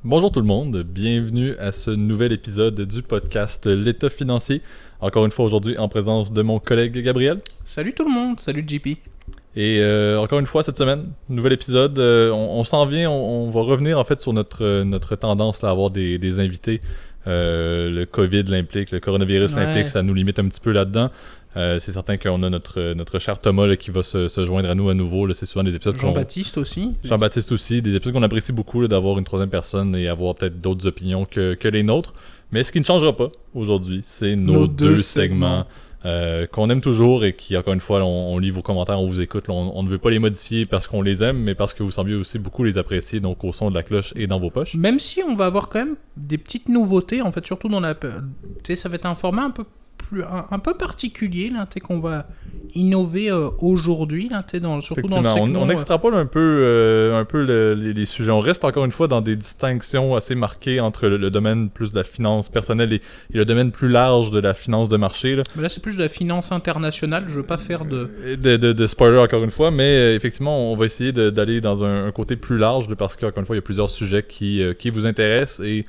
Bonjour tout le monde, bienvenue à ce nouvel épisode du podcast L'État financier. Encore une fois aujourd'hui en présence de mon collègue Gabriel. Salut tout le monde, salut JP. Et encore une fois cette semaine, nouvel épisode, on s'en vient, on va revenir en fait sur notre tendance là, à avoir des invités. Le COVID l'implique, le coronavirus l'implique, ça nous limite un petit peu là-dedans. C'est certain qu'on a notre cher Thomas là, qui va se joindre à nous à nouveau. Là, c'est souvent des épisodes Jean-Baptiste aussi. Jean-Baptiste aussi, des épisodes qu'on apprécie beaucoup là, d'avoir une troisième personne et avoir peut-être d'autres opinions que les nôtres. Mais ce qui ne changera pas aujourd'hui, c'est nos deux segments qu'on aime toujours et qui, encore une fois, on lit vos commentaires, on vous écoute. Là, on ne veut pas les modifier parce qu'on les aime, mais parce que vous semblez aussi beaucoup les apprécier, donc au son de la cloche et dans vos poches. Même si on va avoir quand même des petites nouveautés, en fait, surtout dans la... Tu sais, ça va être un format un peu particulier là, qu'on va innover aujourd'hui là, surtout dans le segment. On extrapole un peu les sujets. On reste encore une fois dans des distinctions assez marquées entre le domaine plus de la finance personnelle et le domaine plus large de la finance de marché. Là, mais là c'est plus de la finance internationale. Je veux pas faire de spoiler encore une fois, mais effectivement on va essayer d'aller dans un côté plus large parce qu'encore une fois il y a plusieurs sujets qui vous intéressent et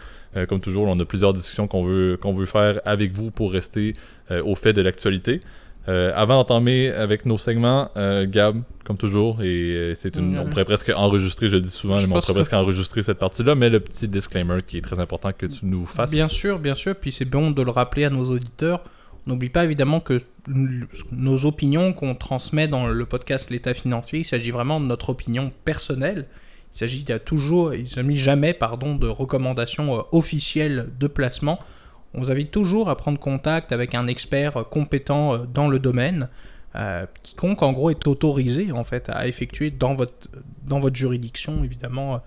comme toujours, on a plusieurs discussions qu'on veut faire avec vous pour rester au fait de l'actualité. Avant d'entamer avec nos segments, Gab, comme toujours, et on pourrait presque enregistrer, je le dis souvent, mais on pourrait presque enregistrer cette partie-là, mais le petit disclaimer qui est très important que tu nous fasses. Bien sûr, puis c'est bon de le rappeler à nos auditeurs. On n'oublie pas évidemment que nos opinions qu'on transmet dans le podcast L'État financier, il s'agit vraiment de notre opinion personnelle. Il s'agit jamais de recommandations officielles de placement. On vous invite toujours à prendre contact avec un expert compétent dans le domaine. Quiconque en gros est autorisé en fait à effectuer dans votre juridiction évidemment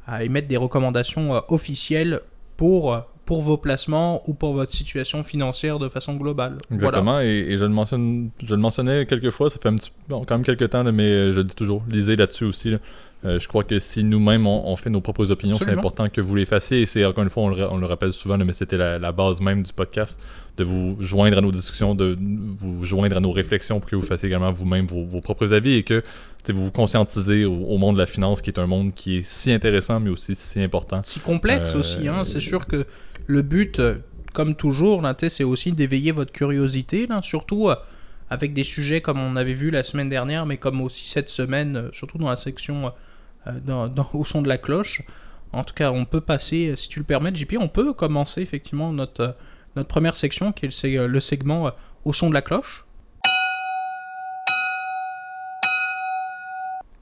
à émettre des recommandations officielles pour vos placements ou pour votre situation financière de façon globale. Exactement, voilà. Et je le mentionnais quelques fois, ça fait quand même quelques temps, là, mais je le dis toujours, lisez là-dessus aussi. Là. Je crois que si nous-mêmes on fait nos propres opinions, absolument, c'est important que vous les fassiez. Et c'est encore une fois, on le rappelle souvent, là, mais c'était la base même du podcast, de vous joindre à nos discussions, de vous joindre à nos réflexions pour que vous fassiez également vous-même vos propres avis et que vous vous conscientisez au monde de la finance, qui est un monde qui est si intéressant, mais aussi si important. Si complexe aussi, hein. C'est sûr que le but, comme toujours, là, c'est aussi d'éveiller votre curiosité, là, surtout avec des sujets comme on avait vu la semaine dernière, mais comme aussi cette semaine, surtout dans la section au son de la cloche. En tout cas, on peut passer, si tu le permets, JP, on peut commencer effectivement notre première section, qui est le segment au son de la cloche.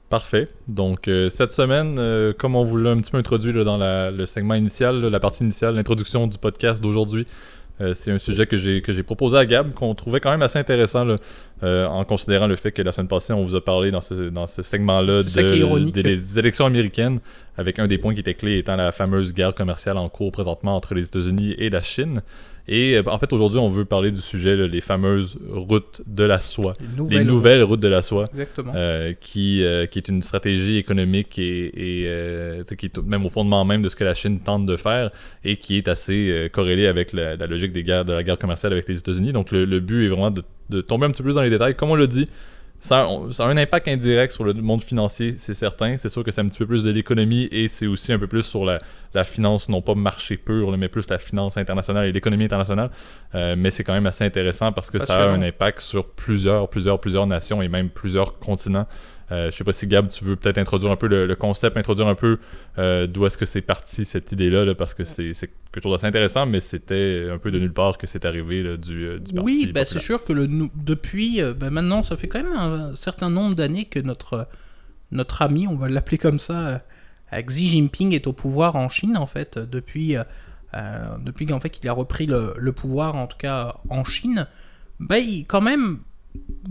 Parfait. Donc, cette semaine, comme on vous l'a un petit peu introduit là, dans le segment initial, la partie initiale, l'introduction du podcast d'aujourd'hui, c'est un sujet que j'ai proposé à Gab, qu'on trouvait quand même assez intéressant là, en considérant le fait que la semaine passée, on vous a parlé dans ce segment-là des élections américaines, avec un des points qui était clé étant la fameuse guerre commerciale en cours présentement entre les États-Unis et la Chine. Et en fait, aujourd'hui, on veut parler du sujet, là, les fameuses routes de la soie. Les nouvelles routes de la soie. Exactement. Qui est une stratégie économique et qui est même au fondement même de ce que la Chine tente de faire et qui est assez corrélée avec la logique de la guerre commerciale avec les États-Unis. Donc, le but est vraiment de tomber un petit peu plus dans les détails. Comme on l'a dit, ça a un impact indirect sur le monde financier, c'est certain. C'est sûr que c'est un petit peu plus de l'économie et c'est aussi un peu plus sur la finance, non pas marché pur, mais plus la finance internationale et l'économie internationale. Mais c'est quand même assez intéressant parce que ça a un impact sur plusieurs nations et même plusieurs continents. Je sais pas si Gab, tu veux peut-être introduire un peu le concept, introduire un peu d'où est-ce que c'est parti cette idée-là, là, parce que c'est quelque chose d'assez intéressant, mais c'était un peu de nulle part que c'est arrivé là, du parti. Oui, c'est sûr que depuis, maintenant, ça fait quand même un certain nombre d'années que notre ami, on va l'appeler comme ça, Xi Jinping est au pouvoir en Chine, en fait, depuis qu'en fait, il a repris le pouvoir, en tout cas en Chine. Quand même...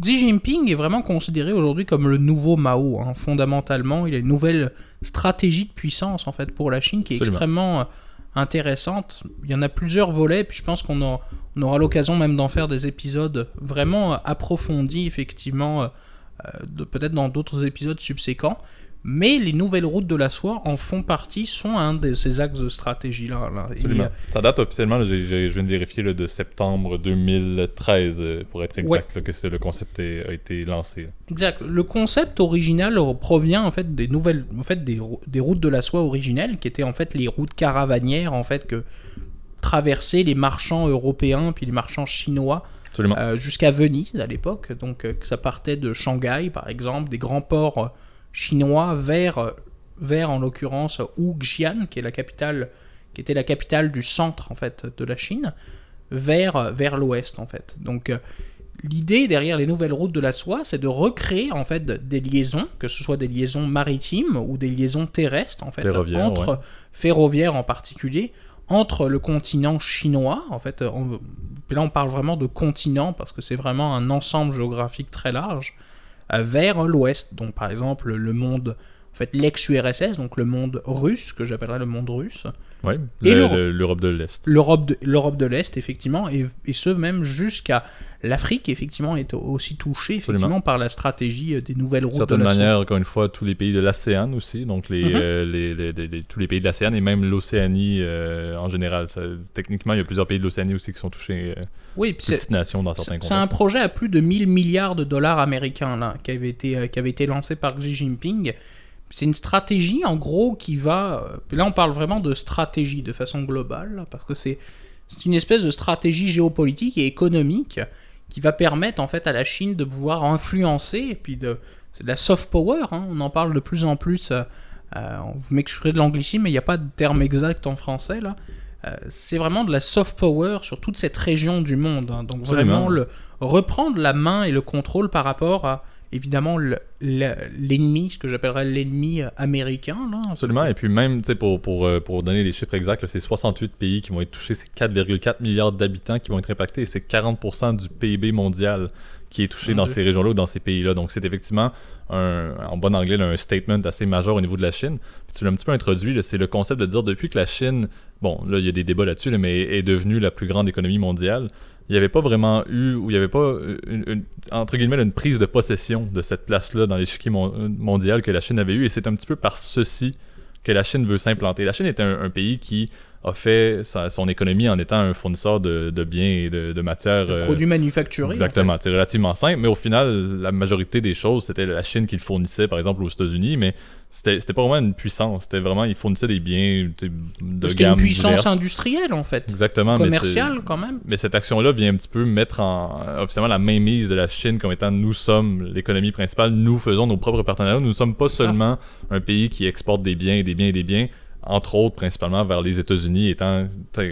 Xi Jinping est vraiment considéré aujourd'hui comme le nouveau Mao, hein. Fondamentalement, il a une nouvelle stratégie de puissance en fait pour la Chine qui est extrêmement intéressante. Il y en a plusieurs volets, puis je pense qu'on aura l'occasion même d'en faire des épisodes vraiment approfondis, effectivement, peut-être dans d'autres épisodes subséquents. Mais les nouvelles routes de la soie en font partie, sont un de ces axes de stratégie-là. Là. Absolument. Ça date officiellement, là, je viens de vérifier, là, de septembre 2013, pour être exact, là, que le concept a été lancé. Exact. Le concept original provient en fait des nouvelles, des routes de la soie originelles, qui étaient en fait les routes caravanières en fait que traversaient les marchands européens puis les marchands chinois jusqu'à Venise à l'époque. Donc ça partait de Shanghai par exemple, des grands ports chinois vers en l'occurrence Wuxian, qui était la capitale du centre en fait de la Chine, vers l'ouest en fait. Donc l'idée derrière les nouvelles routes de la soie, c'est de recréer en fait des liaisons, que ce soit des liaisons maritimes ou des liaisons terrestres en fait, ferroviaires en particulier, entre le continent chinois en fait. Là on parle vraiment de continent parce que c'est vraiment un ensemble géographique très large, vers l'ouest. Donc par exemple le monde, en fait l'ex-URSS, donc le monde russe, que j'appellerais le monde russe. Oui, l'Europe de l'Est. L'Europe de l'Est, effectivement, et ce même jusqu'à l'Afrique, effectivement, est aussi touchée effectivement par la stratégie des nouvelles routes de la soie. De certaine manière, encore une fois, tous les pays de l'ASEAN aussi, donc tous les pays de l'ASEAN et même l'Océanie en général. Techniquement, il y a plusieurs pays de l'Océanie aussi qui sont touchés, petites nations dans certains contextes. C'est un projet à plus de 1000 milliards de dollars américains là, qui avait été lancé par Xi Jinping. C'est une stratégie, en gros, qui va... Là, on parle vraiment de stratégie de façon globale, parce que c'est une espèce de stratégie géopolitique et économique qui va permettre, en fait, à la Chine de pouvoir influencer, et puis c'est de la soft power, hein, on en parle de plus en plus. Vous m'excuserez de l'anglicisme, mais il n'y a pas de terme exact en français, là. C'est vraiment de la soft power sur toute cette région du monde. Hein. Donc, vraiment, reprendre la main et le contrôle par rapport à... évidemment l'ennemi, ce que j'appellerais l'ennemi américain. Là. Absolument, et puis même, pour donner des chiffres exacts, là, c'est 68 pays qui vont être touchés, c'est 4,4 milliards d'habitants qui vont être impactés, et c'est 40% du PIB mondial qui est touché dans ces régions-là ou dans ces pays-là. Donc c'est effectivement, en bon anglais, là, un statement assez majeur au niveau de la Chine. Puis tu l'as un petit peu introduit, là, c'est le concept de dire, depuis que la Chine, bon, là il y a des débats là-dessus, là, mais est devenue la plus grande économie mondiale, il n'y avait pas vraiment il n'y avait pas, entre guillemets, une prise de possession de cette place-là dans l'échiquier mondial que la Chine avait eu, et c'est un petit peu par ceci que la Chine veut s'implanter. La Chine est un pays qui a fait son économie en étant un fournisseur de biens et de matières... De produits manufacturés. Exactement, c'est relativement simple, mais au final, la majorité des choses, c'était la Chine qui le fournissait, par exemple, aux États-Unis, mais c'était pas vraiment une puissance, c'était vraiment, ils fournissaient des biens de gamme C'était une puissance diverse. Industrielle, en fait. Exactement. Commerciale, quand même. Mais cette action-là vient un petit peu mettre officiellement la mainmise de la Chine comme étant, nous sommes l'économie principale, nous faisons nos propres partenariats, nous ne sommes pas seulement un pays qui exporte des biens et des biens et des biens, entre autres principalement vers les États-Unis, étant,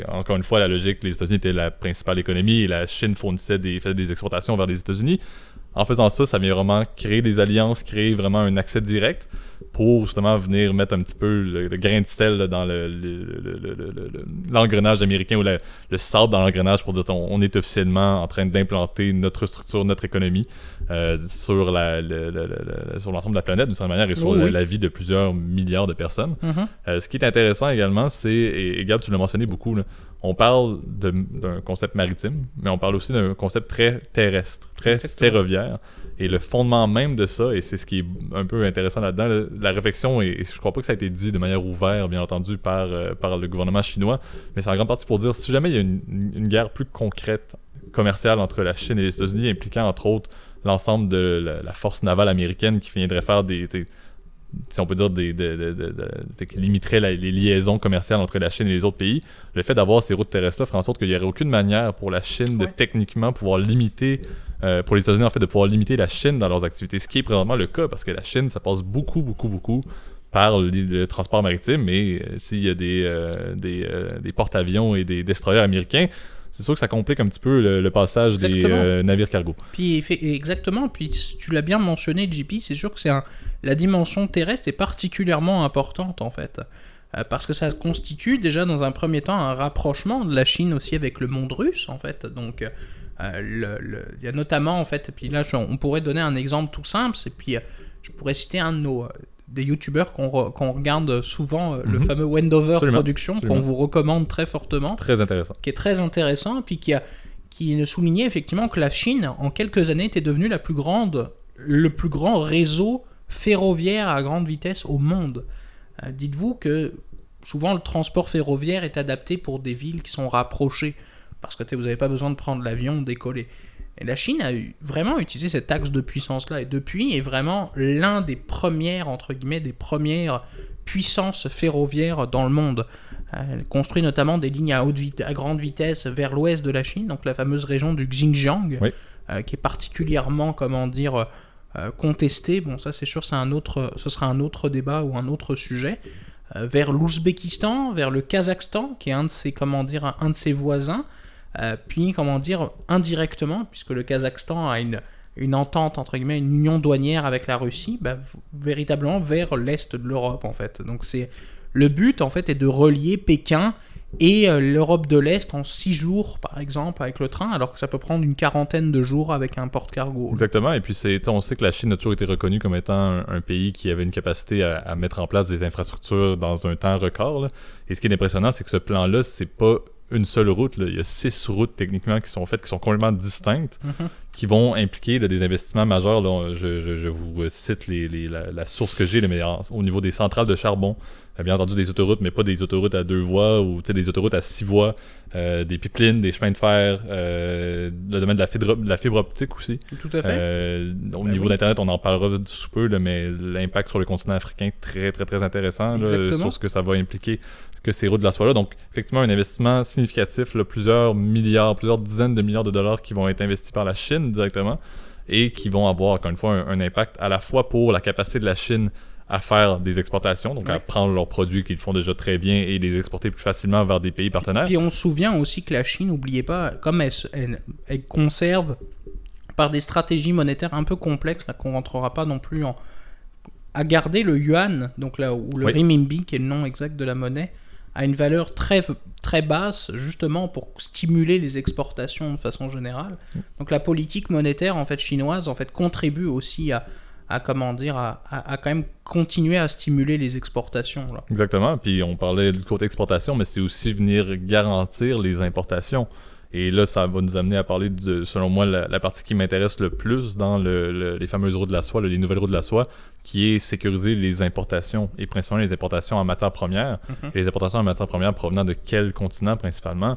encore une fois, la logique, les États-Unis étaient la principale économie et la Chine faisait des exportations vers les États-Unis. En faisant ça, ça vient vraiment créer des alliances, créer vraiment un accès direct pour justement venir mettre un petit peu le grain de sel là, dans l'engrenage américain, ou le sable dans l'engrenage, pour dire on est officiellement en train d'implanter notre structure, notre économie sur l'ensemble de la planète d'une certaine manière, et sur la vie de plusieurs milliards de personnes. Mm-hmm. Ce qui est intéressant également, c'est, et Gab, tu l'as mentionné beaucoup, là, on parle d'un concept maritime, mais on parle aussi d'un concept très terrestre, très ferroviaire. Et le fondement même de ça, et c'est ce qui est un peu intéressant là-dedans, la réflexion, et je crois pas que ça a été dit de manière ouverte, bien entendu, par le gouvernement chinois, mais c'est en grande partie pour dire, si jamais il y a une guerre plus concrète, commerciale, entre la Chine et les États-Unis, impliquant entre autres l'ensemble de la force navale américaine qui viendrait faire si on peut dire, qui limiterait les liaisons commerciales entre la Chine et les autres pays, le fait d'avoir ces routes terrestres-là ferait en sorte qu'il n'y aurait aucune manière pour la Chine de techniquement pouvoir limiter, pour les États-Unis en fait, de pouvoir limiter la Chine dans leurs activités, ce qui est présentement le cas, parce que la Chine, ça passe beaucoup par le transport maritime, mais s'il y a des porte-avions et des destroyers américains, c'est sûr que ça complique un petit peu le passage des navires cargo. Puis exactement, puis tu l'as bien mentionné, JP, c'est sûr que la dimension terrestre est particulièrement importante en fait, parce que ça constitue déjà dans un premier temps un rapprochement de la Chine aussi avec le monde russe en fait. Donc il y a notamment en fait, et puis là on pourrait donner un exemple tout simple, et puis je pourrais citer un de des youtubeurs qu'on regarde souvent, le fameux Wendover Productions, qu'on vous recommande très fortement. Très intéressant. Qui est très intéressant, puis qui soulignait effectivement que la Chine, en quelques années, était devenue le plus grand réseau ferroviaire à grande vitesse au monde. Dites-vous que souvent le transport ferroviaire est adapté pour des villes qui sont rapprochées, parce que vous n'avez pas besoin de prendre l'avion, décoller. Et la Chine a vraiment utilisé cet axe de puissance-là, et depuis est vraiment l'un des premières, entre guillemets, des premières puissances ferroviaires dans le monde. Elle construit notamment des lignes à grande vitesse vers l'ouest de la Chine, donc la fameuse région du Xinjiang, Oui. Qui est particulièrement, contestée. Bon, ça c'est sûr, ce sera un autre débat ou un autre sujet. Vers l'Ouzbékistan, vers le Kazakhstan, qui est un de ses voisins, puis indirectement, puisque le Kazakhstan a une entente, entre guillemets, une union douanière avec la Russie, véritablement vers l'est de l'Europe, en fait. Donc le but, en fait, est de relier Pékin et l'Europe de l'Est en 6 jours, par exemple, avec le train, alors que ça peut prendre une quarantaine de jours avec un porte-cargo. Exactement, et puis on sait que la Chine a toujours été reconnue comme étant un pays qui avait une capacité à mettre en place des infrastructures dans un temps record, là. Et ce qui est impressionnant, c'est que ce plan-là, c'est pas une seule route, là. Il y a 6 routes techniquement qui sont faites, qui sont complètement distinctes, qui vont impliquer des investissements majeurs. Là, je vous cite la source que j'ai, mais au niveau des centrales de charbon, bien entendu des autoroutes, mais pas des autoroutes à 2 voies ou des autoroutes à 6 voies, des pipelines, des chemins de fer, le domaine de la fibre optique aussi. Tout à fait. Au niveau d'Internet, on en parlera sous peu, là, mais l'impact sur le continent africain, très très très intéressant là, sur ce que ça va impliquer que ces routes de la soient là. Donc, effectivement, un investissement significatif, là, plusieurs dizaines de milliards de dollars qui vont être investis par la Chine directement et qui vont avoir, encore une fois, un impact à la fois pour la capacité de la Chine à faire des exportations, donc à prendre leurs produits qu'ils font déjà très bien et les exporter plus facilement vers des pays partenaires. Puis on se souvient aussi que la Chine, n'oubliez pas, comme elle conserve par des stratégies monétaires un peu complexes, là qu'on ne rentrera pas non plus à garder le yuan, donc là, ou le renminbi, qui est le nom exact de la monnaie, à une valeur très, très basse, justement pour stimuler les exportations de façon générale. Donc la politique monétaire en fait, chinoise en fait, contribue aussi à quand même continuer à stimuler les exportations. Là. Exactement, puis on parlait du côté exportation, mais c'est aussi venir garantir les importations. Et là, ça va nous amener à parler de, selon moi, la partie qui m'intéresse le plus dans les fameuses roues de la soie, les nouvelles roues de la soie, qui est sécuriser les importations, et principalement les importations en matières premières. Et les importations en matières premières provenant de quel continent principalement?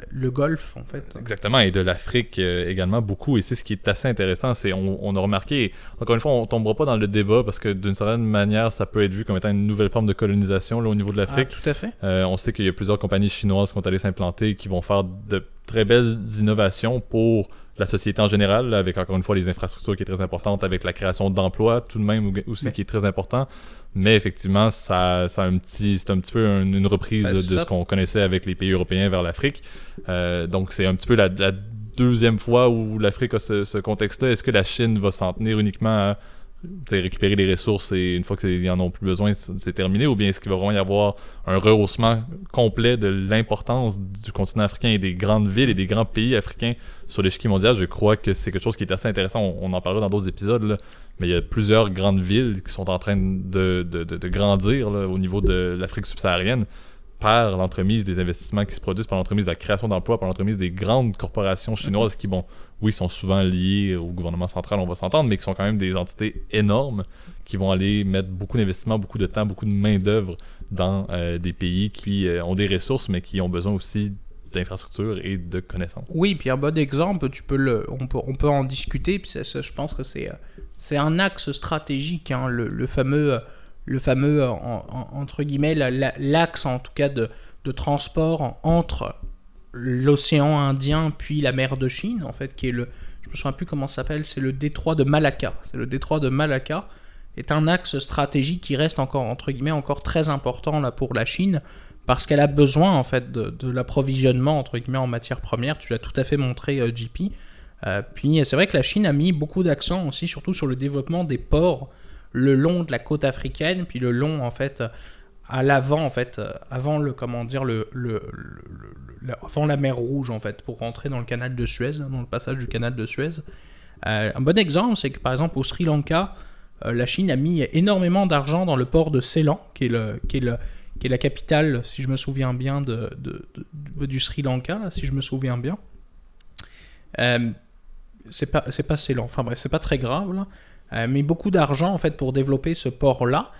Le Golfe, en fait. Exactement, et de l'Afrique également beaucoup. Et c'est ce qui est assez intéressant, c'est on a remarqué, encore une fois, on tombera pas dans le débat, parce que d'une certaine manière, ça peut être vu comme étant une nouvelle forme de colonisation là, au niveau de l'Afrique. Tout à fait. On sait qu'il y a plusieurs compagnies chinoises qui sont allées s'implanter, qui vont faire de très belles innovations pour la société en général, là, avec encore une fois les infrastructures qui est très importante, avec la création d'emplois tout de même aussi qui est très important. Mais effectivement, c'est un petit peu une reprise de ce qu'on connaissait avec les pays européens vers l'Afrique. Donc c'est un petit peu la deuxième fois où l'Afrique a ce contexte-là. Est-ce que la Chine va s'en tenir uniquement à récupérer les ressources et une fois qu'ils en ont plus besoin, c'est terminé, ou bien est-ce qu'il va vraiment y avoir un rehaussement complet de l'importance du continent africain et des grandes villes et des grands pays africains sur l'échiquier mondial? Je crois que c'est quelque chose qui est assez intéressant. On en parlera dans d'autres épisodes, là, mais il y a plusieurs grandes villes qui sont en train de grandir là, au niveau de l'Afrique subsaharienne par l'entremise des investissements qui se produisent, par l'entremise de la création d'emplois, par l'entremise des grandes corporations chinoises qui, sont souvent liées au gouvernement central, on va s'entendre, mais qui sont quand même des entités énormes qui vont aller mettre beaucoup d'investissements, beaucoup de temps, beaucoup de main-d'œuvre dans des pays qui ont des ressources, mais qui ont besoin aussi d'infrastructures et de connaissances. Oui, puis un bon exemple, on peut en discuter, puis ça, je pense que c'est un axe stratégique, hein, le fameux entre guillemets, l'axe en tout cas de transport entre l'océan Indien puis la mer de Chine, en fait, qui est je me souviens plus comment ça s'appelle, c'est le détroit de Malacca. C'est le détroit de Malacca est un axe stratégique qui reste encore, entre guillemets, encore très important là pour la Chine, parce qu'elle a besoin en fait de l'approvisionnement, entre guillemets, en matières premières. Tu l'as tout à fait montré, JP. Puis c'est vrai que la Chine a mis beaucoup d'accent aussi, surtout sur le développement des ports le long de la côte africaine, puis le long en fait à l'avant en fait, avant avant la mer Rouge en fait, pour rentrer dans le canal de Suez, dans le passage du canal de Suez. Un bon exemple, c'est que par exemple au Sri Lanka, la Chine a mis énormément d'argent dans le port de Ceylan, qui est la capitale, si je me souviens bien, du Sri Lanka, là, si je me souviens bien. C'est pas Ceylan, enfin bref, c'est pas très grave là. mais beaucoup d'argent en fait pour développer ce port-là.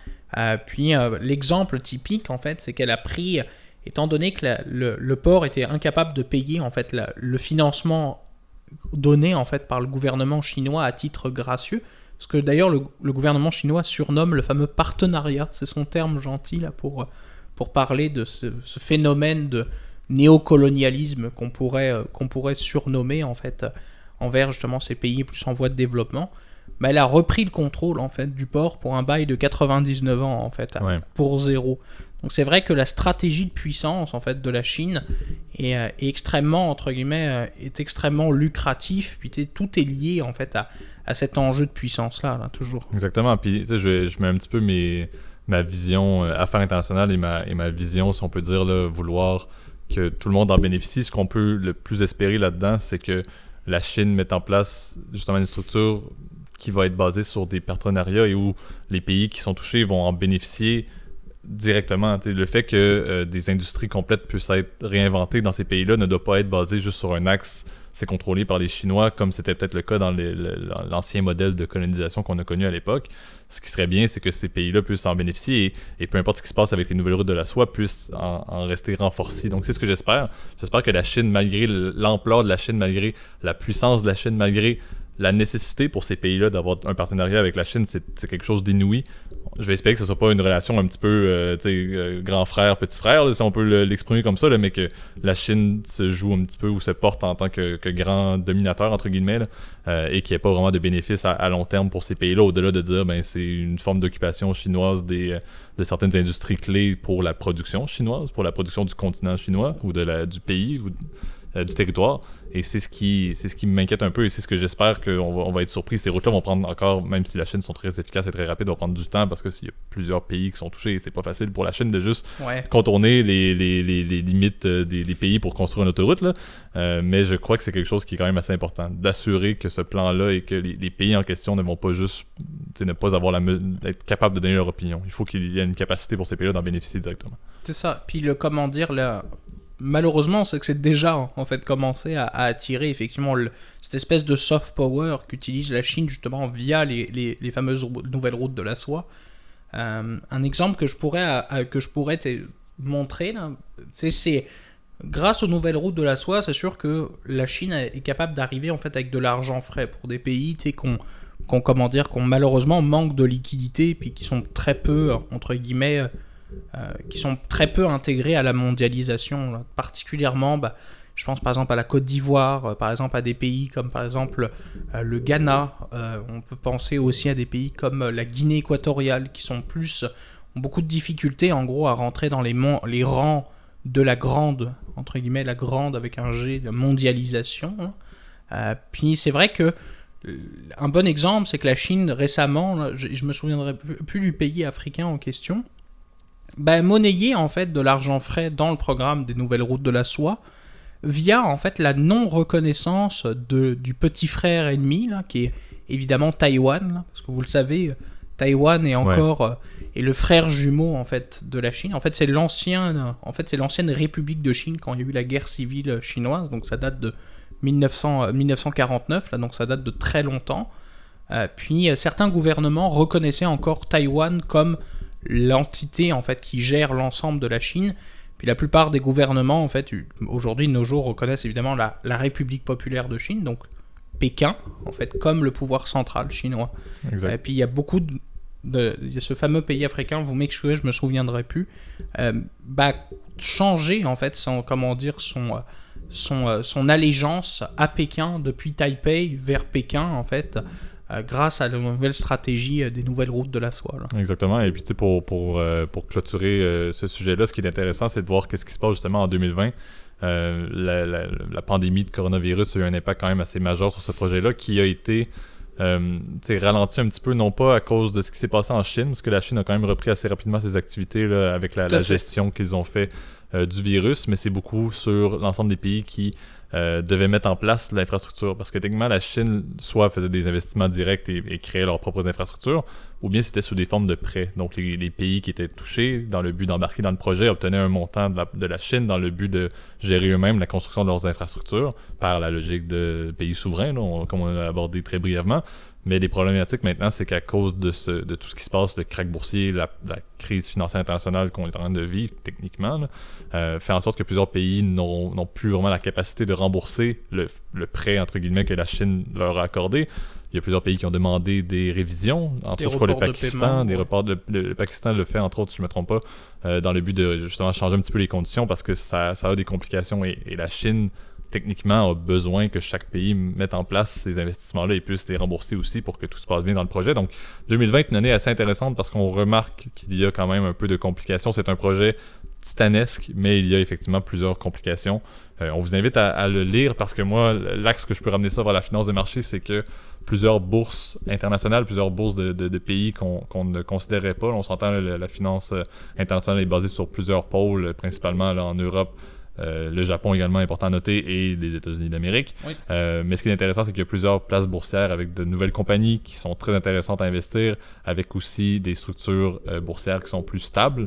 Puis l'exemple typique en fait, c'est qu'elle a pris, étant donné que le port était incapable de payer en fait le financement donné en fait par le gouvernement chinois à titre gracieux, ce que d'ailleurs le gouvernement chinois surnomme le fameux partenariat, c'est son terme gentil là pour parler de ce phénomène de néocolonialisme qu'on pourrait surnommer en fait envers justement ces pays plus en voie de développement. Mais elle a repris le contrôle en fait du port pour un bail de 99 ans en fait, pour zéro. Donc c'est vrai que la stratégie de puissance en fait de la Chine est extrêmement entre guillemets est extrêmement lucratif. Puis tout est lié en fait à cet enjeu de puissance là toujours. Exactement. Puis tu sais, je mets un petit peu ma vision affaires internationales et ma vision, si on peut dire là, vouloir que tout le monde en bénéficie. Ce qu'on peut le plus espérer là-dedans, c'est que la Chine mette en place justement une structure qui va être basée sur des partenariats et où les pays qui sont touchés vont en bénéficier directement. T'sais, le fait que des industries complètes puissent être réinventées dans ces pays-là ne doit pas être basé juste sur un axe, c'est contrôlé par les Chinois, comme c'était peut-être le cas dans l'ancien modèle de colonisation qu'on a connu à l'époque. Ce qui serait bien, c'est que ces pays-là puissent en bénéficier et peu importe ce qui se passe avec les nouvelles routes de la soie, puissent en rester renforcés. Donc c'est ce que j'espère. J'espère que la Chine, malgré l'ampleur de la Chine, malgré la puissance de la Chine, malgré la nécessité pour ces pays-là d'avoir un partenariat avec la Chine, c'est quelque chose d'inouï. Je vais espérer que ce soit pas une relation un petit peu grand frère, petit frère, là, si on peut l'exprimer comme ça, là, mais que la Chine se joue un petit peu ou se porte en tant que grand dominateur, entre guillemets, là, et qu'il n'y ait pas vraiment de bénéfices à long terme pour ces pays-là, au-delà de dire c'est une forme d'occupation chinoise de certaines industries clés pour la production chinoise, pour la production du continent chinois ou du pays ou du territoire. Et c'est ce qui m'inquiète un peu et c'est ce que j'espère qu'on va être surpris. Ces routes-là vont prendre encore, même si la Chine sont très efficaces et très rapides, vont prendre du temps parce que s'il y a plusieurs pays qui sont touchés et c'est pas facile pour la Chine de juste contourner les limites des pays pour construire une autoroute. Là. Mais je crois que c'est quelque chose qui est quand même assez important, d'assurer que ce plan-là et que les pays en question ne vont pas juste ne pas être capables de donner leur opinion. Il faut qu'il y ait une capacité pour ces pays-là d'en bénéficier directement. C'est ça. Puis comment dire, là... Malheureusement, c'est que c'est déjà en fait commencé à attirer effectivement cette espèce de soft power qu'utilise la Chine justement via les fameuses nouvelles routes de la soie. Un exemple que je pourrais te montrer là, c'est grâce aux nouvelles routes de la soie, c'est sûr que la Chine est capable d'arriver en fait avec de l'argent frais pour des pays qu'on malheureusement manque de liquidité puis qui sont très peu entre guillemets qui sont très peu intégrés à la mondialisation, là. Particulièrement, je pense par exemple à la Côte d'Ivoire, par exemple à des pays comme par exemple le Ghana, on peut penser aussi à des pays comme la Guinée équatoriale qui ont beaucoup de difficultés en gros à rentrer dans les rangs de la grande, entre guillemets la grande avec un G, de mondialisation. Puis c'est vrai que un bon exemple, c'est que la Chine récemment, là, je me souviendrai plus du pays africain en question, monnayer en fait de l'argent frais dans le programme des nouvelles routes de la soie via en fait la non-reconnaissance du petit frère ennemi là, qui est évidemment Taïwan là, parce que vous le savez, Taïwan est encore est le frère jumeau en fait de la Chine. En fait c'est l'ancienne République de Chine quand il y a eu la guerre civile chinoise, donc ça date de 1949 là, donc ça date de très longtemps. Puis certains gouvernements reconnaissaient encore Taïwan comme l'entité en fait qui gère l'ensemble de la Chine. Puis la plupart des gouvernements en fait aujourd'hui de nos jours reconnaissent évidemment la République populaire de Chine, donc Pékin en fait comme le pouvoir central chinois. Exact. Et puis il y a beaucoup il y a ce fameux pays africain, vous m'excusez, je me souviendrai plus, changer en fait son allégeance à Pékin depuis Taipei vers Pékin en fait. Grâce à la nouvelle stratégie des nouvelles routes de la soie. Là. Exactement. Et puis, tu sais, pour clôturer ce sujet-là, ce qui est intéressant, c'est de voir qu'est-ce qui se passe justement en 2020. La pandémie de coronavirus a eu un impact quand même assez majeur sur ce projet-là qui a été ralenti un petit peu, non pas à cause de ce qui s'est passé en Chine, parce que la Chine a quand même repris assez rapidement ses activités là, avec la gestion qu'ils ont fait du virus, mais c'est beaucoup sur l'ensemble des pays qui devaient mettre en place l'infrastructure, parce que techniquement la Chine soit faisait des investissements directs et créait leurs propres infrastructures, ou bien c'était sous des formes de prêts. Donc les pays qui étaient touchés dans le but d'embarquer dans le projet obtenaient un montant de la Chine dans le but de gérer eux-mêmes la construction de leurs infrastructures par la logique de pays souverains, là, comme on a abordé très brièvement. Mais les problématiques maintenant, c'est qu'à cause de tout ce qui se passe, le crack boursier, la crise financière internationale qu'on est en train de vivre, techniquement, fait en sorte que plusieurs pays n'ont plus vraiment la capacité de rembourser le prêt, entre guillemets, que la Chine leur a accordé. Il y a plusieurs pays qui ont demandé des révisions, entre autres, je crois, le Pakistan, des reports. Le Pakistan le fait, entre autres, si je ne me trompe pas, dans le but de justement changer un petit peu les conditions parce que ça a des complications. Et la Chine, techniquement, a besoin que chaque pays mette en place ces investissements-là et puisse les rembourser aussi pour que tout se passe bien dans le projet. Donc, 2020 est une année assez intéressante parce qu'on remarque qu'il y a quand même un peu de complications. C'est un projet titanesque, mais il y a effectivement plusieurs complications. On vous invite à le lire parce que moi, l'axe que je peux ramener ça vers la finance de marché, c'est que plusieurs bourses internationales, plusieurs bourses de pays qu'on ne considérait pas. On s'entend, la finance internationale est basée sur plusieurs pôles, principalement là, en Europe. Le Japon également important à noter et les États-Unis d'Amérique. Oui. Mais ce qui est intéressant, c'est qu'il y a plusieurs places boursières avec de nouvelles compagnies qui sont très intéressantes à investir, avec aussi des structures boursières qui sont plus stables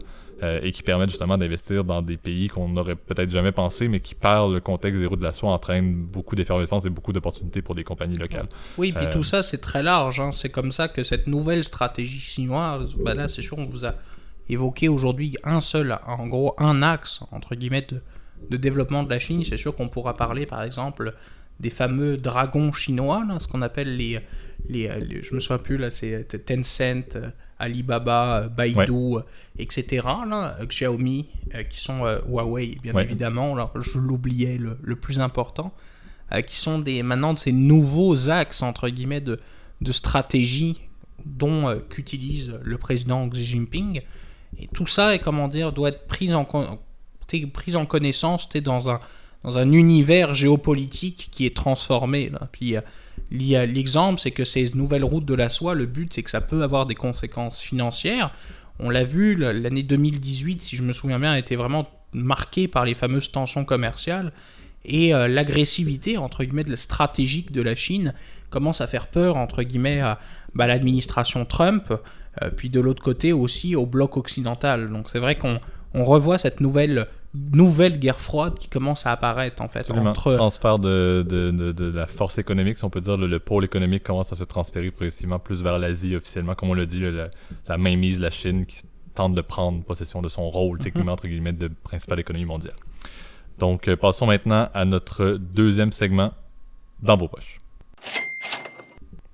et qui permettent justement d'investir dans des pays qu'on n'aurait peut-être jamais pensé, mais qui, par le contexte des routes de la soie, entraînent beaucoup d'effervescence et beaucoup d'opportunités pour des compagnies locales. Oui, puis tout ça, c'est très large. Hein. C'est comme ça que cette nouvelle stratégie chinoise, là, c'est sûr, on vous a évoqué aujourd'hui en gros, un axe, entre guillemets, de développement de la Chine. C'est sûr qu'on pourra parler, par exemple, des fameux dragons chinois, là, ce qu'on appelle les je me souviens plus, là, c'est Tencent, Alibaba, Baidu, etc., là, Xiaomi, qui sont Huawei, bien évidemment, là, je l'oubliais, le plus important, qui sont maintenant de ces nouveaux axes, entre guillemets, de stratégie qu'utilise le président Xi Jinping. Et tout ça, doit être pris en connaissance dans un univers géopolitique qui est transformé. Là. Puis l'exemple, c'est que ces nouvelles routes de la soie, le but, c'est que ça peut avoir des conséquences financières. On l'a vu, l'année 2018, si je me souviens bien, a été vraiment marquée par les fameuses tensions commerciales et l'agressivité, entre guillemets, stratégique de la Chine commence à faire peur, entre guillemets, à l'administration Trump, puis de l'autre côté aussi au bloc occidental. Donc c'est vrai qu'on revoit cette nouvelle guerre froide qui commence à apparaître en fait. Absolument. Transfert de la force économique, si on peut dire, le pôle économique commence à se transférer progressivement plus vers l'Asie officiellement, comme on l'a dit, la mainmise de la Chine qui tente de prendre possession de son rôle techniquement entre guillemets de principale économie mondiale. Donc passons maintenant à notre deuxième segment, dans vos poches.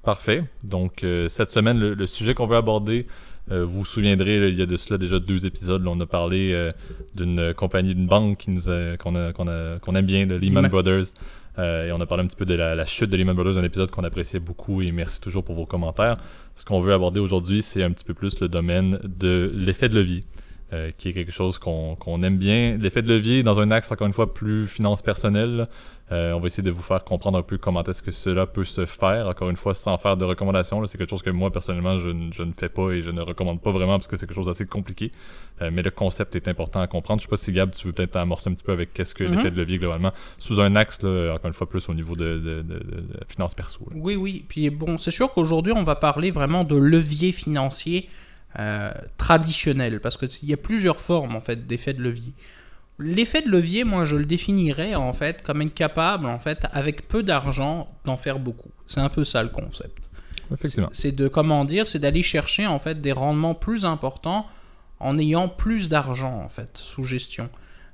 Parfait. Donc cette semaine, le sujet qu'on veut aborder, vous vous souviendrez, là, il y a de cela déjà 2 épisodes, là, on a parlé d'une compagnie, d'une banque qu'on aime bien, de Lehman Brothers. Et on a parlé un petit peu de la chute de Lehman Brothers, un épisode qu'on appréciait beaucoup et merci toujours pour vos commentaires. Ce qu'on veut aborder aujourd'hui, c'est un petit peu plus le domaine de l'effet de levier, qui est quelque chose qu'on aime bien. L'effet de levier dans un axe, encore une fois, plus finance personnelle. On va essayer de vous faire comprendre un peu comment est-ce que cela peut se faire, encore une fois, sans faire de recommandations. Là, c'est quelque chose que moi, personnellement, je ne fais pas et je ne recommande pas vraiment parce que c'est quelque chose d'assez compliqué. Mais le concept est important à comprendre. Je sais pas si, Gab, tu veux peut-être amorcer un petit peu avec qu'est-ce que l'effet de levier, globalement, sous un axe, là, encore une fois, plus au niveau de finance perso. Là. Oui. Puis bon, c'est sûr qu'aujourd'hui, on va parler vraiment de levier financier traditionnel, parce qu'il y a plusieurs formes, en fait, d'effet de levier. L'effet de levier, moi, je le définirais en fait comme être capable, en fait, avec peu d'argent, d'en faire beaucoup. C'est un peu ça le concept. Effectivement. C'est d'aller chercher en fait des rendements plus importants en ayant plus d'argent en fait sous gestion.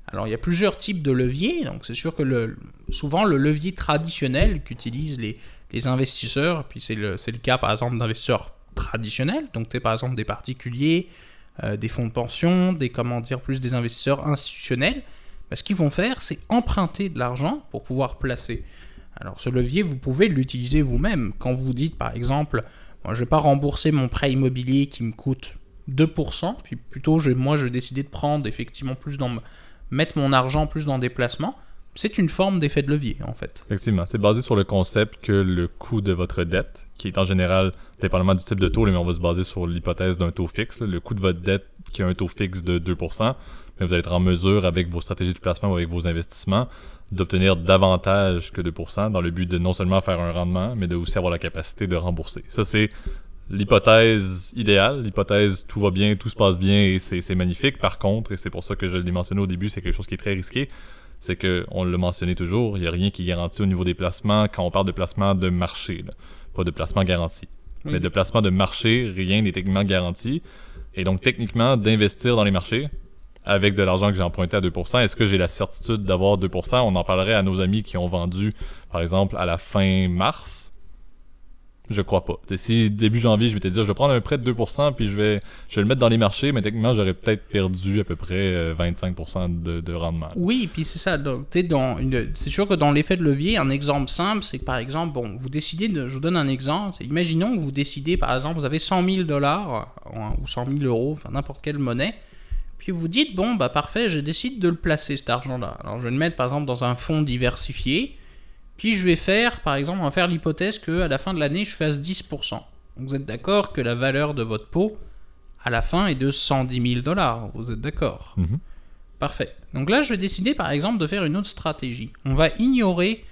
Alors il y a plusieurs types de leviers. Donc c'est sûr que souvent le levier traditionnel qu'utilisent les investisseurs, puis c'est le cas par exemple d'investisseurs traditionnels. Donc tu es par exemple des particuliers. Des fonds de pension, plus des investisseurs institutionnels, ce qu'ils vont faire, c'est emprunter de l'argent pour pouvoir placer. Alors ce levier, vous pouvez l'utiliser vous-même. Quand vous dites, par exemple, moi, je ne vais pas rembourser mon prêt immobilier qui me coûte 2%, puis plutôt, je vais décider de prendre effectivement mettre mon argent plus dans des placements, c'est une forme d'effet de levier, en fait. Effectivement, c'est basé sur le concept que le coût de votre dette, qui est en général, dépendamment du type de taux, mais on va se baser sur l'hypothèse d'un taux fixe, le coût de votre dette qui a un taux fixe de 2%, mais vous allez être en mesure, avec vos stratégies de placement ou avec vos investissements, d'obtenir davantage que 2% dans le but de non seulement faire un rendement, mais de aussi avoir la capacité de rembourser. Ça, c'est l'hypothèse idéale, l'hypothèse tout va bien, tout se passe bien et c'est magnifique. Par contre, et c'est pour ça que je l'ai mentionné au début, c'est quelque chose qui est très risqué, c'est qu'on l'a mentionné toujours, il n'y a rien qui garantit au niveau des placements quand on parle de placement de marché, là, pas de placement garanti. Mais de placement de marché, rien n'est techniquement garanti. Et donc, techniquement, d'investir dans les marchés avec de l'argent que j'ai emprunté à 2%, est-ce que j'ai la certitude d'avoir 2%? On en parlerait à nos amis qui ont vendu, par exemple, à la fin mars. Je crois pas. Si début janvier, je m'étais dit, je vais prendre un prêt de 2%, puis je vais le mettre dans les marchés, mais techniquement, j'aurais peut-être perdu à peu près 25% de rendement. Oui, puis c'est ça. Donc, c'est sûr que dans l'effet de levier, un exemple simple, c'est que par exemple, bon, vous décidez je vous donne un exemple. Imaginons que vous décidez, par exemple, vous avez 100 000 dollars ou 100 000 euros, enfin n'importe quelle monnaie, puis vous dites, bon, bah parfait, je décide de le placer, cet argent-là. Alors, je vais le mettre, par exemple, dans un fonds diversifié. Puis je vais faire, par exemple, on va faire l'hypothèse qu'à la fin de l'année, je fasse 10%. Donc vous êtes d'accord que la valeur de votre pot, à la fin, est de 110 000 dollars. Vous êtes d'accord? Parfait. Donc là, je vais décider, par exemple, de faire une autre stratégie. On va ignorer,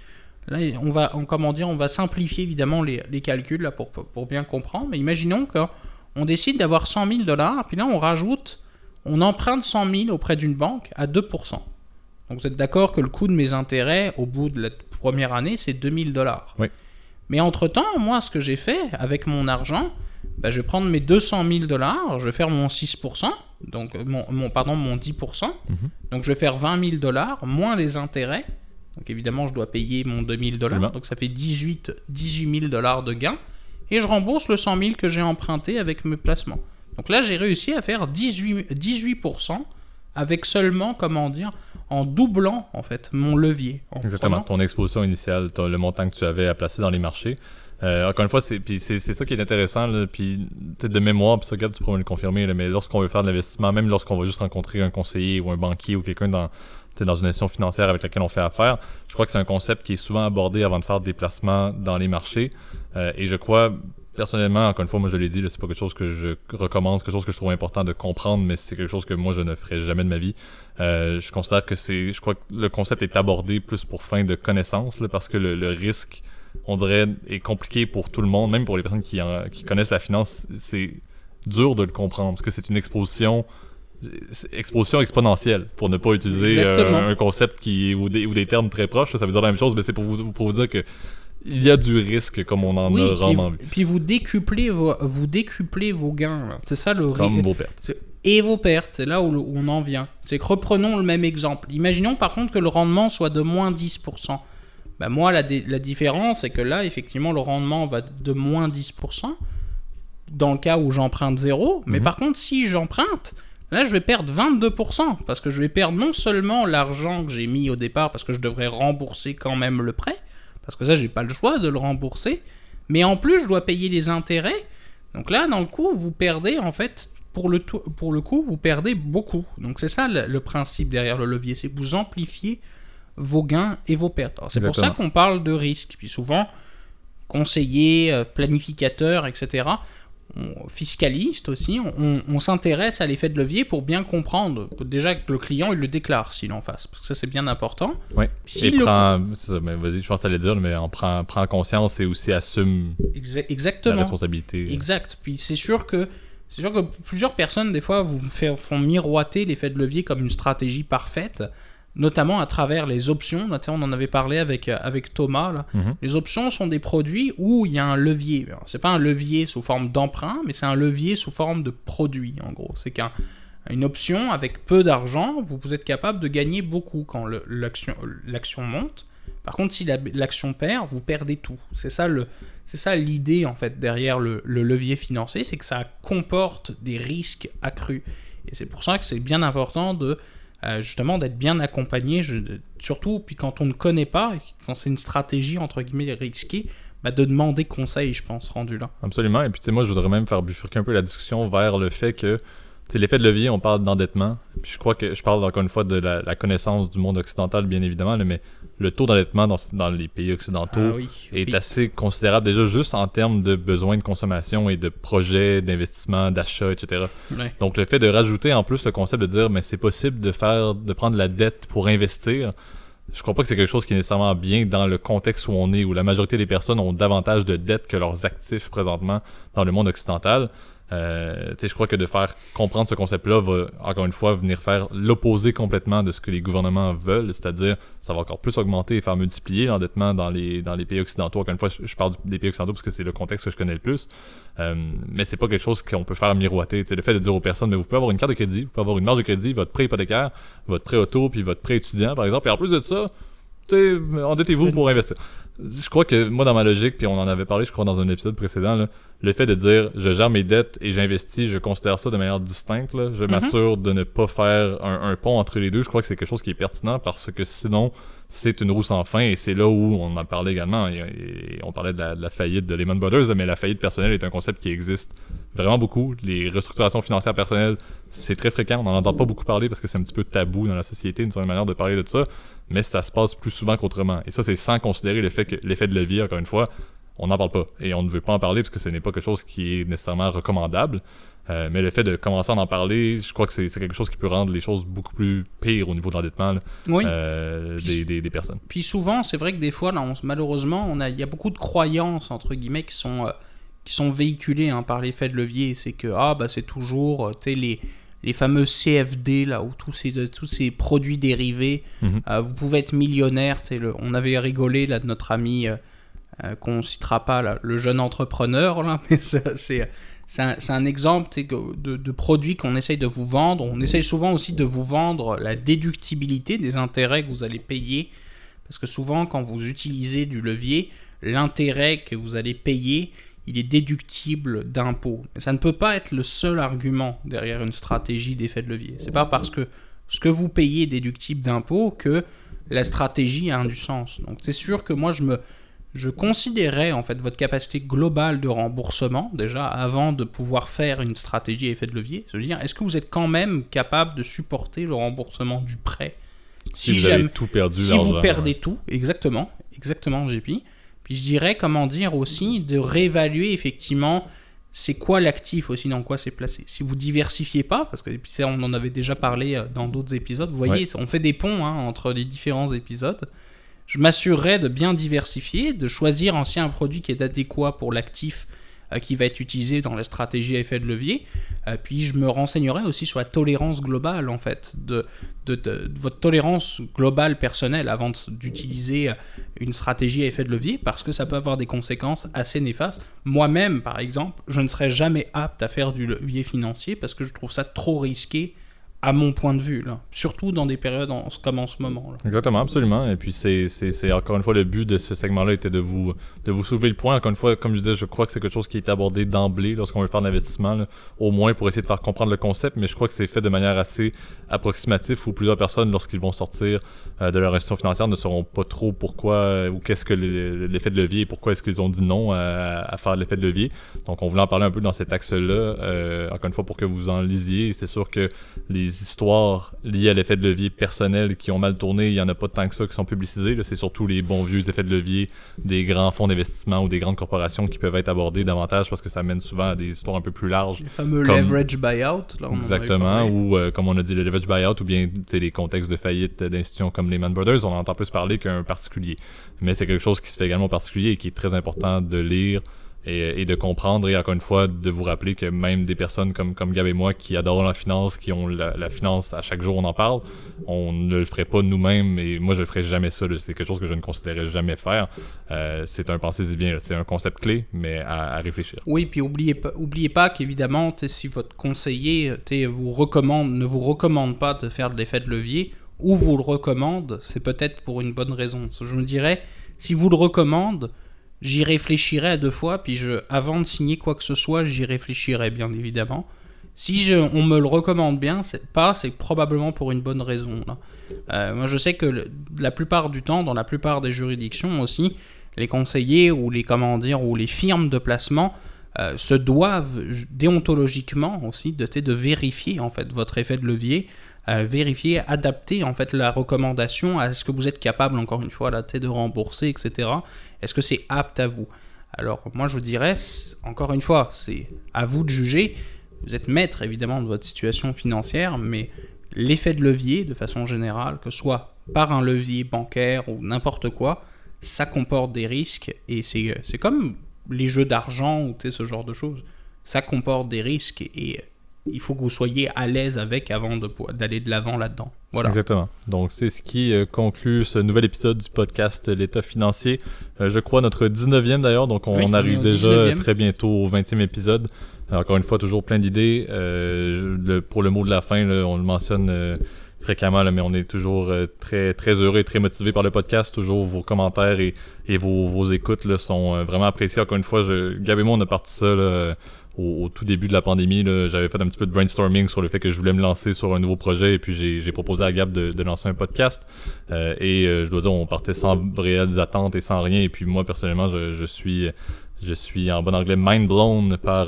là, on va simplifier évidemment les calculs là, pour bien comprendre. Mais imaginons qu'on décide d'avoir 100 000 dollars, puis là, on emprunte 100 000 auprès d'une banque à 2%. Donc vous êtes d'accord que le coût de mes intérêts, au bout de la première année, c'est 2000 dollars. Oui. Mais entre-temps, moi, ce que j'ai fait avec mon argent, je vais prendre mes 200 000 dollars, je vais faire mon 6%, donc mon 10%. Donc je vais faire 20 000 dollars, moins les intérêts. Donc évidemment, je dois payer mon 2000 dollars, donc ça fait 18 000 dollars de gains. Et je rembourse le 100 000 que j'ai emprunté avec mes placements. Donc là, j'ai réussi à faire 18% avec seulement, en doublant en fait mon levier. Exactement, ton exposition initiale, le montant que tu avais à placer dans les marchés. Encore une fois, c'est ça qui est intéressant, là, puis de mémoire, puis ça, regarde, tu pourras me le confirmer, là, mais lorsqu'on veut faire de l'investissement, même lorsqu'on va juste rencontrer un conseiller ou un banquier ou quelqu'un dans une institution financière avec laquelle on fait affaire, je crois que c'est un concept qui est souvent abordé avant de faire des placements dans les marchés. Et je crois, personnellement, encore une fois, moi je l'ai dit, là, c'est pas quelque chose que je recommande, c'est quelque chose que je trouve important de comprendre, mais c'est quelque chose que moi je ne ferai jamais de ma vie. Je considère que je crois que le concept est abordé plus pour fin de connaissance, là, parce que le risque, on dirait, est compliqué pour tout le monde, même pour les personnes qui connaissent la finance, c'est dur de le comprendre, parce que c'est une exposition exponentielle, pour ne pas utiliser un concept ou des termes très proches, là, ça veut dire la même chose, mais c'est pour vous dire que il y a du risque comme on en a rarement vu. Puis vous décuplez vos gains. Là. C'est ça le risque. Comme vos pertes. Et vos pertes, c'est là où on en vient. C'est que reprenons le même exemple. Imaginons par contre que le rendement soit de moins 10%. Moi, la différence, c'est que là, effectivement, le rendement va de moins 10% dans le cas où j'emprunte 0. Mais par contre, si j'emprunte, là, je vais perdre 22%. Parce que je vais perdre non seulement l'argent que j'ai mis au départ, parce que je devrais rembourser quand même le prêt, parce que ça, j'ai pas le choix de le rembourser, mais en plus, je dois payer les intérêts. Donc là, dans le coup, vous perdez, en fait, pour le coup, vous perdez beaucoup. Donc c'est ça le principe derrière le levier, c'est que vous amplifiez vos gains et vos pertes. Alors, c'est pour ça qu'on parle de risque. Puis souvent, conseillers, planificateurs, etc., fiscalistes aussi, on s'intéresse à l'effet de levier pour bien comprendre déjà que le client il le déclare s'il en fasse, parce que ça c'est bien important. Oui. Et vas-y, je pense que t'allais dire, mais prend conscience et aussi assume exactement la responsabilité. Exact. Puis c'est sûr que plusieurs personnes des fois vous font miroiter l'effet de levier comme une stratégie parfaite, notamment à travers les options. Là, on en avait parlé avec Thomas. Là. Les options sont des produits où il y a un levier. Alors, c'est pas un levier sous forme d'emprunt, mais c'est un levier sous forme de produit, en gros. C'est qu'une option, avec peu d'argent, vous êtes capable de gagner beaucoup quand l'action monte. Par contre, si l'action perd, vous perdez tout. C'est ça l'idée, en fait, derrière le levier financier, c'est que ça comporte des risques accrus. Et c'est pour ça que c'est bien important justement d'être bien accompagné, surtout puis quand on ne connaît pas, quand c'est une stratégie entre guillemets risquée, de demander conseil, je pense, rendu là. Absolument, et puis moi je voudrais même faire bifurquer un peu la discussion vers le fait que l'effet de levier, on parle d'endettement, puis je crois que je parle encore une fois de la connaissance du monde occidental bien évidemment, mais le taux d'endettement dans les pays occidentaux est assez considérable déjà juste en termes de besoins de consommation et de projets d'investissement, d'achat, etc. Ouais. Donc le fait de rajouter en plus le concept de dire mais c'est possible de prendre la dette pour investir, je crois pas que c'est quelque chose qui est nécessairement bien dans le contexte où on est, où la majorité des personnes ont davantage de dettes que leurs actifs présentement dans le monde occidental. Je crois que de faire comprendre ce concept-là va, encore une fois, venir faire l'opposé complètement de ce que les gouvernements veulent, c'est-à-dire ça va encore plus augmenter et faire multiplier l'endettement dans les pays occidentaux. Encore une fois, je parle des pays occidentaux parce que c'est le contexte que je connais le plus, mais c'est pas quelque chose qu'on peut faire miroiter. Le fait de dire aux personnes, mais vous pouvez avoir une carte de crédit, vous pouvez avoir une marge de crédit, votre prêt hypothécaire, votre prêt auto, puis votre prêt étudiant, par exemple, et en plus de ça, endettez-vous pour investir. Je crois que moi, dans ma logique, puis on en avait parlé, je crois, dans un épisode précédent, là, le fait de dire je gère mes dettes et j'investis, je considère ça de manière distincte. Là. Je m'assure de ne pas faire un pont entre les deux. Je crois que c'est quelque chose qui est pertinent parce que sinon, c'est une roue sans fin et c'est là où on en parlait également. Et on parlait de la faillite de Lehman Brothers, mais la faillite personnelle est un concept qui existe vraiment beaucoup. Les restructurations financières personnelles, c'est très fréquent. On n'en entend pas beaucoup parler parce que c'est un petit peu tabou dans la société, une certaine manière de parler de ça, mais ça se passe plus souvent qu'autrement. Et ça, c'est sans considérer le fait que l'effet de levier, encore une fois, on n'en parle pas. Et on ne veut pas en parler parce que ce n'est pas quelque chose qui est nécessairement recommandable. Mais le fait de commencer à en parler, je crois que c'est quelque chose qui peut rendre les choses beaucoup plus pires au niveau de l'endettement des personnes. Puis souvent, c'est vrai que des fois, là, malheureusement, il y a beaucoup de croyances, entre guillemets, qui sont véhiculées par l'effet de levier. C'est que c'est toujours les fameux CFD, là, où tous ces produits dérivés, vous pouvez être millionnaire. On avait rigolé là, de notre ami... qu'on ne citera pas, là, le jeune entrepreneur, là, mais c'est un exemple de produit qu'on essaye de vous vendre. On essaye souvent aussi de vous vendre la déductibilité des intérêts que vous allez payer, parce que souvent, quand vous utilisez du levier, l'intérêt que vous allez payer, il est déductible d'impôts. Mais ça ne peut pas être le seul argument derrière une stratégie d'effet de levier. C'est pas parce que ce que vous payez est déductible d'impôts que la stratégie a du sens. Donc c'est sûr que moi, je considérais en fait votre capacité globale de remboursement déjà avant de pouvoir faire une stratégie à effet de levier. C'est-à-dire, est-ce que vous êtes quand même capable de supporter le remboursement du prêt si vous avez tout perdu, si vous perdez tout, exactement, JP. Puis je dirais, aussi, de réévaluer effectivement c'est quoi l'actif aussi, dans quoi c'est placé. Si vous diversifiez pas, parce que on en avait déjà parlé dans d'autres épisodes, vous voyez, on fait des ponts entre les différents épisodes. Je m'assurerai de bien diversifier, de choisir un produit qui est adéquat pour l'actif qui va être utilisé dans la stratégie à effet de levier. Puis je me renseignerai aussi sur la tolérance globale, en fait, de votre tolérance globale personnelle avant d'utiliser une stratégie à effet de levier, parce que ça peut avoir des conséquences assez néfastes. Moi-même, par exemple, je ne serais jamais apte à faire du levier financier parce que je trouve ça trop risqué à mon point de vue, là. Surtout dans des périodes comme en ce moment. Là. Exactement, absolument. Et puis c'est encore une fois le but de ce segment-là était de vous soulever le point. Encore une fois, comme je disais, je crois que c'est quelque chose qui est abordé d'emblée lorsqu'on veut faire de l'investissement, là, au moins pour essayer de faire comprendre le concept, mais je crois que c'est fait de manière assez approximative où plusieurs personnes, lorsqu'ils vont sortir de leur institution financière, ne sauront pas trop pourquoi ou qu'est-ce que l'effet de levier et pourquoi est-ce qu'ils ont dit non à faire l'effet de levier. Donc on voulait en parler un peu dans cet axe-là, encore une fois pour que vous en lisiez. Et c'est sûr que les histoires liées à l'effet de levier personnel qui ont mal tourné, il n'y en a pas tant que ça qui sont publicisés. Là. C'est surtout les bons vieux effets de levier des grands fonds d'investissement ou des grandes corporations qui peuvent être abordés davantage parce que ça mène souvent à des histoires un peu plus larges. Les fameux leverage buyout. Là, exactement, ou comme on a dit, le leverage buyout ou bien les contextes de faillite d'institutions comme Lehman Brothers, on en entend plus parler qu'un particulier. Mais c'est quelque chose qui se fait également au particulier et qui est très important de lire et de comprendre, et encore une fois de vous rappeler que même des personnes comme Gab et moi qui adorent la finance, qui ont la finance à chaque jour on en parle, on ne le ferait pas nous-mêmes, et moi je ne ferais jamais ça, là. C'est quelque chose que je ne considérais jamais faire. C'est un pensez-y bien, là. C'est un concept clé mais à réfléchir. Oui, puis oubliez pas qu'évidemment si votre conseiller ne vous recommande pas de faire de l'effet de levier, ou vous le recommande, c'est peut-être pour une bonne raison. Je me dirais, si vous le recommande, j'y réfléchirai à 2 fois, puis avant de signer quoi que ce soit, j'y réfléchirai bien évidemment. Si on me le recommande bien, c'est probablement pour une bonne raison. Là. Moi je sais que la plupart du temps, dans la plupart des juridictions aussi, les conseillers ou les firmes de placement se doivent déontologiquement aussi de vérifier en fait votre effet de levier, vérifier, adapter en fait la recommandation à ce que vous êtes capable, encore une fois, là, de rembourser, etc. Est-ce que c'est apte à vous? Alors moi je vous dirais, encore une fois, c'est à vous de juger. Vous êtes maître évidemment de votre situation financière, mais l'effet de levier, de façon générale, que ce soit par un levier bancaire ou n'importe quoi, ça comporte des risques, et c'est comme les jeux d'argent ou ce genre de choses. ça comporte des risques et il faut que vous soyez à l'aise avec avant d'aller de l'avant là-dedans. Voilà. Exactement. Donc, c'est ce qui conclut ce nouvel épisode du podcast L'État financier. Je crois notre 19e d'ailleurs, donc on arrive déjà 19e. Très bientôt au 20e épisode. Encore une fois, toujours plein d'idées. Pour le mot de la fin, là, on le mentionne fréquemment, là, mais on est toujours très, très heureux et très motivé par le podcast. Toujours vos commentaires et vos écoutes là, sont vraiment appréciés. Encore une fois, Gab et moi, on a parti ça là, au tout début de la pandémie. Là, j'avais fait un petit peu de brainstorming sur le fait que je voulais me lancer sur un nouveau projet et puis j'ai proposé à Gab de lancer un podcast. Je dois dire, on partait sans réelles attentes et sans rien. Et puis moi, personnellement, je suis en bon anglais mind blown par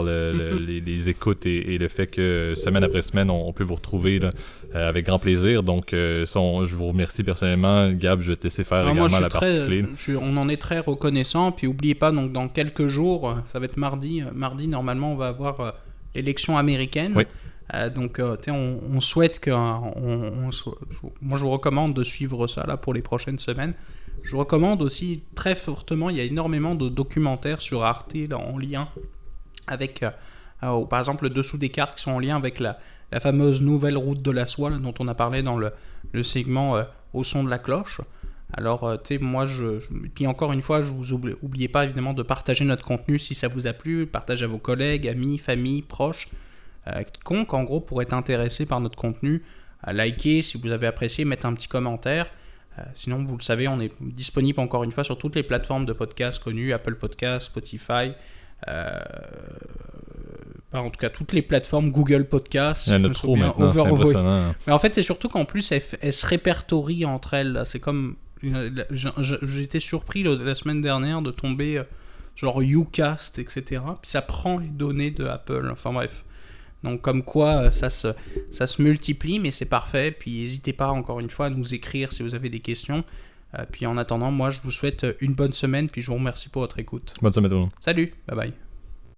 les écoutes et le fait que semaine après semaine, on peut vous retrouver là, avec grand plaisir. Donc, je vous remercie personnellement. Gab, je vais te laisser faire également la partie clé. On en est très reconnaissant. Puis, n'oubliez pas, donc, dans quelques jours, ça va être mardi. Mardi, normalement, on va avoir l'élection américaine. Oui. Donc, on souhaite que... moi, je vous recommande de suivre ça là, pour les prochaines semaines. Je vous recommande aussi très fortement, il y a énormément de documentaires sur Arte là, en lien avec, par exemple, le dessous des cartes qui sont en lien avec la fameuse nouvelle route de la soie là, dont on a parlé dans le segment au son de la cloche. Alors, moi, puis encore une fois, je vous oubliez pas évidemment de partager notre contenu si ça vous a plu, partagez à vos collègues, amis, familles, proches, quiconque en gros pourrait être intéressé par notre contenu, likez si vous avez apprécié, mettez un petit commentaire. Sinon, vous le savez, on est disponible encore une fois sur toutes les plateformes de podcasts connues, Apple Podcasts, Spotify, en tout cas toutes les plateformes Google Podcasts. Il y en a trop maintenant, c'est impressionnant. Mais en fait, c'est surtout qu'en plus, elles se répertorient entre elles. C'est comme... J'ai été surpris la semaine dernière de tomber genre Ucast, etc. Puis ça prend les données de Apple. Enfin bref. Donc comme quoi ça se multiplie, mais c'est parfait. Puis n'hésitez pas encore une fois à nous écrire si vous avez des questions. Puis en attendant, moi je vous souhaite une bonne semaine, puis je vous remercie pour votre écoute. Bonne semaine tout le monde. Salut, bye bye.